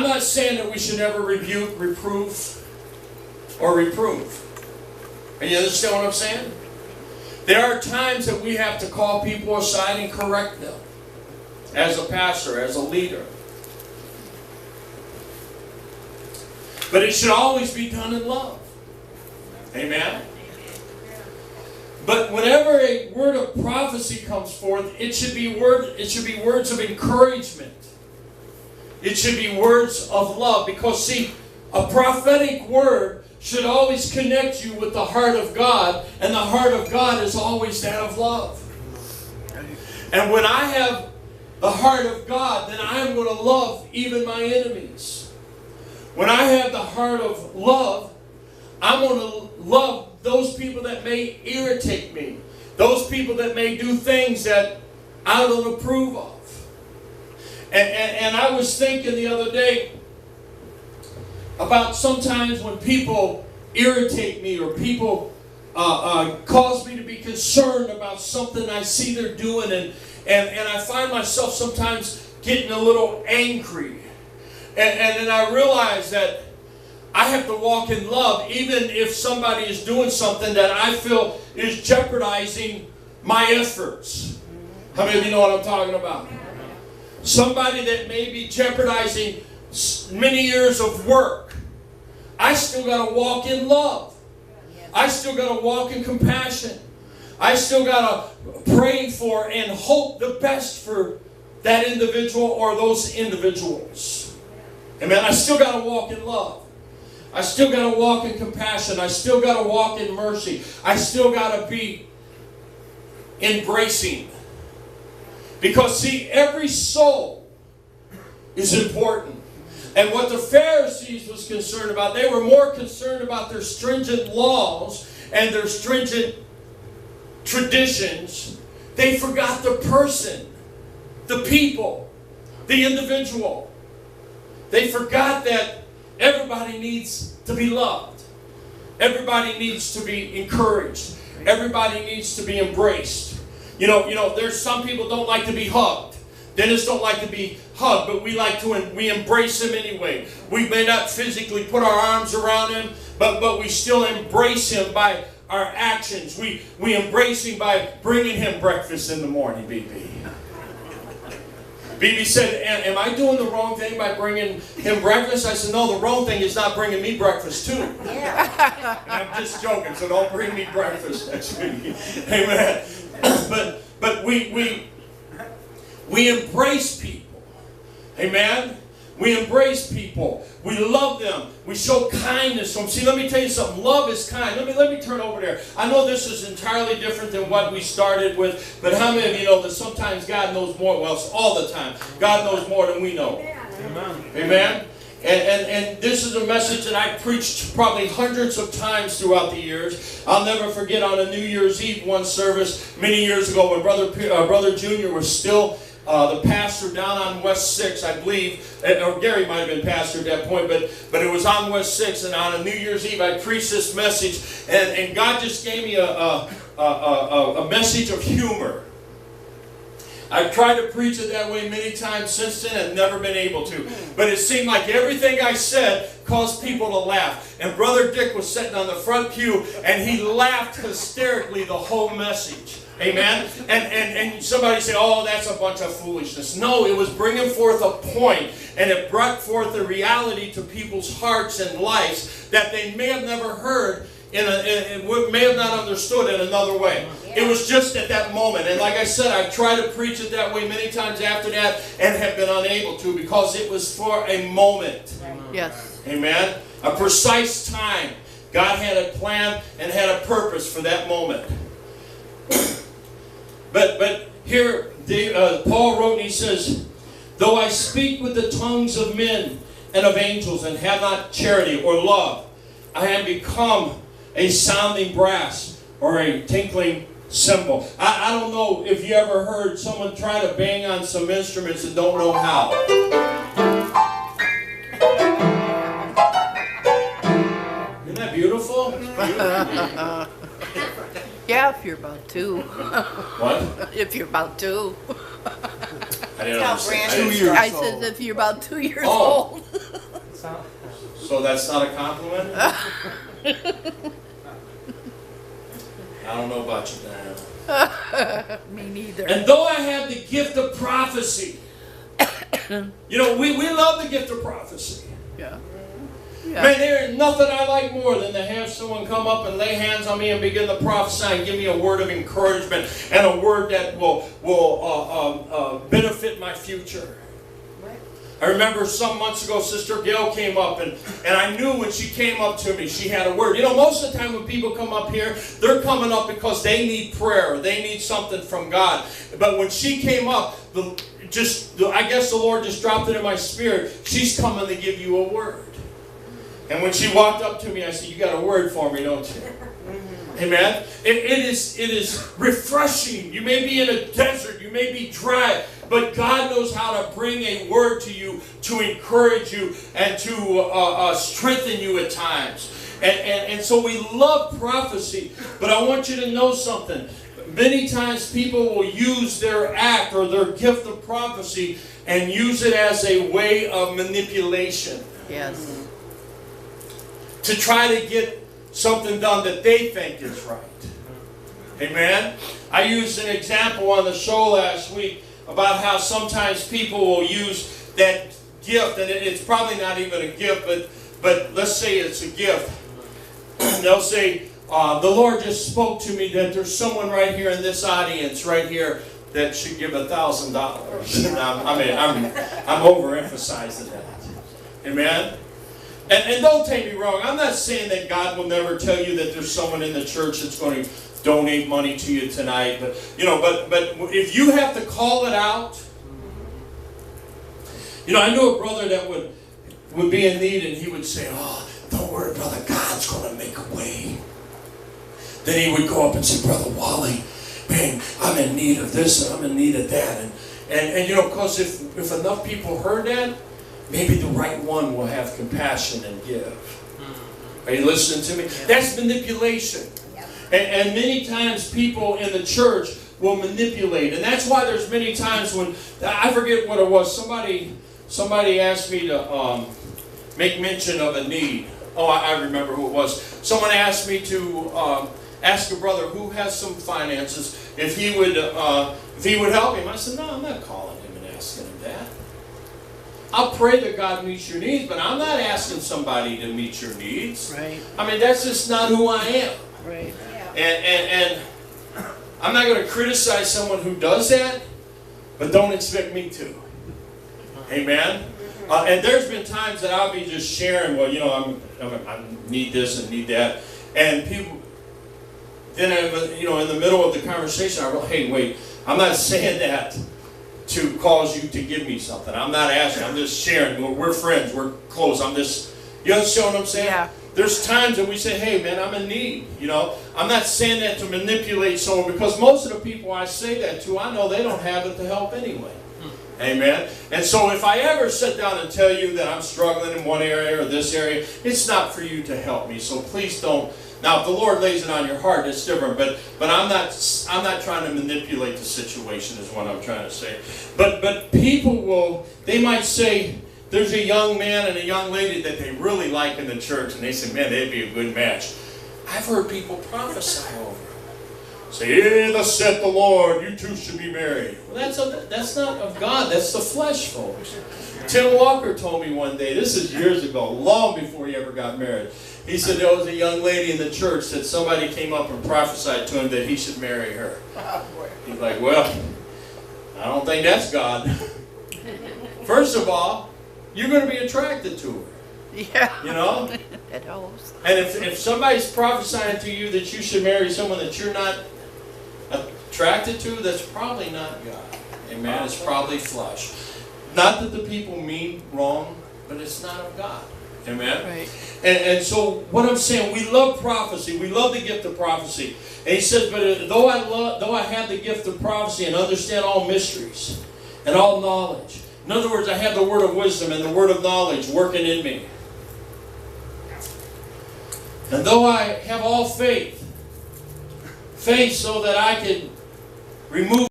I'm not saying that we should never rebuke, reprove, or reprove. And you understand what I'm saying? There are times that we have to call people aside and correct them. As a pastor, as a leader. But it should always be done in love. Amen? But whenever a word of prophecy comes forth, it should be words of encouragement. It should be words of love. Because see, a prophetic word should always connect you with the heart of God. And the heart of God is always that of love. And when I have the heart of God, then I am going to love even my enemies. When I have the heart of love, I'm going to love those people that may irritate me. Those people that may do things that I don't approve of. And I was thinking the other day about sometimes when people irritate me or people cause me to be concerned about something I see they're doing, and I find myself sometimes getting a little angry. And then I realize that I have to walk in love even if somebody is doing something that I feel is jeopardizing my efforts. How many of you know what I'm talking about? Somebody that may be jeopardizing many years of work. I still got to walk in love. I still got to walk in compassion. I still got to pray for and hope the best for that individual or those individuals. Amen. I still got to walk in love. I still got to walk in compassion. I still got to walk in mercy. I still got to be embracing. Because see, every soul is important. And what the Pharisees was concerned about, they were more concerned about their stringent laws and their stringent traditions. They forgot the person, the people, the individual. They forgot that everybody needs to be loved. Everybody needs to be encouraged. Everybody needs to be embraced. You know, there's some people don't like to be hugged. Dennis don't like to be hugged, but we embrace him anyway. We may not physically put our arms around him, but we still embrace him by our actions. We embrace him by bringing him breakfast in the morning, BB. BB said, am I doing the wrong thing by bringing him breakfast? I said, no, the wrong thing is not bringing me breakfast too. Yeah. I'm just joking, so don't bring me breakfast next week. Amen. But we embrace people. Amen. We embrace people. We love them. We show kindness to them. See, let me tell you something. Love is kind. Let me turn over there. I know this is entirely different than what we started with, but how many of you know that sometimes God knows more? Well, it's all the time. God knows more than we know. Amen. Amen. And this is a message that I preached probably hundreds of times throughout the years. I'll never forget on a New Year's Eve one service many years ago when Brother Junior was still the pastor down on West 6, I believe, or Gary might have been pastor at that point, but it was on West 6, and on a New Year's Eve I preached this message, and God just gave me a message of humor. I've tried to preach it that way many times since then and never been able to. But it seemed like everything I said caused people to laugh. And Brother Dick was sitting on the front pew and he laughed hysterically the whole message. Amen? And somebody say, oh, that's a bunch of foolishness. No, it was bringing forth a point, and it brought forth a reality to people's hearts and lives that they may have never heard may have not understood in another way. Yeah. It was just at that moment. And like I said, I've tried to preach it that way many times after that and have been unable to because it was for a moment. Yes. Amen? A precise time. God had a plan and had a purpose for that moment. But here Paul wrote and he says, though I speak with the tongues of men and of angels and have not charity or love, I am become a sounding brass or a tinkling cymbal. I don't know if you ever heard someone try to bang on some instruments and don't know how. Isn't that beautiful? Yeah, if you're about two. What? If you're about two. I didn't How understand. Brandon I years started. old. I said if you're about 2 years Oh. old. So that's not a compliment? I don't know about you, Diana. Me neither. And though I have the gift of prophecy, you know, we love the gift of prophecy. Yeah. Man, there is nothing I like more than to have someone come up and lay hands on me and begin to prophesy and give me a word of encouragement and a word that will benefit my future. I remember some months ago, Sister Gail came up, and I knew when she came up to me, she had a word. You know, most of the time when people come up here, they're coming up because they need prayer, or they need something from God. But when she came up, I guess the Lord just dropped it in my spirit. She's coming to give you a word. And when she walked up to me, I said, "You got a word for me, don't you?" Amen. It is refreshing. You may be in a desert, you may be dry, but God knows how to bring a word to you to encourage you and to strengthen you at times. And so we love prophecy, but I want you to know something. Many times people will use their act or their gift of prophecy and use it as a way of manipulation. Yes. To try to get something done that they think is right. Amen? I used an example on the show last week about how sometimes people will use that gift, and it's probably not even a gift, but let's say it's a gift. They'll say, the Lord just spoke to me that there's someone right here in this audience, right here, that should give $1,000. I'm overemphasizing that. Amen? And don't take me wrong, I'm not saying that God will never tell you that there's someone in the church that's going to donate money to you tonight. But if you have to call it out, you know, I knew a brother that would be in need, and he would say, "Oh, don't worry, brother, God's going to make a way." Then he would go up and say, "Brother Wally, man, I'm in need of this and I'm in need of that." And you know, because if enough people heard that, maybe the right one will have compassion and give. Are you listening to me? Yeah. That's manipulation. Yeah. And many times people in the church will manipulate. And that's why there's many times when, I forget what it was, somebody asked me to make mention of a need. Oh, I remember who it was. Someone asked me to ask a brother who has some finances if he would help him. I said, "No, I'm not calling him and asking him that. I'll pray that God meets your needs, but I'm not asking somebody to meet your needs." Right. I mean, that's just not who I am. Right. And I'm not going to criticize someone who does that, but don't expect me to. Amen? And there's been times that I'll be just sharing, well, you know, I need this and need that. And people, then, you know, in the middle of the conversation, I go, "Hey, wait, I'm not saying that to cause you to give me something. I'm not asking. I'm just sharing. We're friends. We're close. You understand what I'm saying?" Yeah. There's times that we say, "Hey, man, I'm in need." You know, I'm not saying that to manipulate someone, because most of the people I say that to, I know they don't have it to help anyway. Amen? And so if I ever sit down and tell you that I'm struggling in one area or this area, it's not for you to help me. So please don't. Now, if the Lord lays it on your heart, it's different. But I'm not trying to manipulate the situation, is what I'm trying to say. But people they might say, there's a young man and a young lady that they really like in the church, and they say, "Man, they'd be a good match." I've heard people prophesy over them. Say, "Yeah, thus saith the Lord, you two should be married." Well, that's not of God. That's the flesh, folks. Tim Walker told me one day, this is years ago, long before he ever got married. He said there was a young lady in the church that somebody came up and prophesied to him that he should marry her. He's like, "Well, I don't think that's God." First of all, you're going to be attracted to her. Yeah. You know? It helps. And if somebody's prophesying to you that you should marry someone that you're not attracted to, that's probably not God. Amen? It's probably flesh. Not that the people mean wrong, but it's not of God. Amen? Right. And so what I'm saying, we love prophecy. We love the gift of prophecy. And he says, "But though I have the gift of prophecy and understand all mysteries and all knowledge." In other words, I have the word of wisdom and the word of knowledge working in me. "And though I have all faith so that I can remove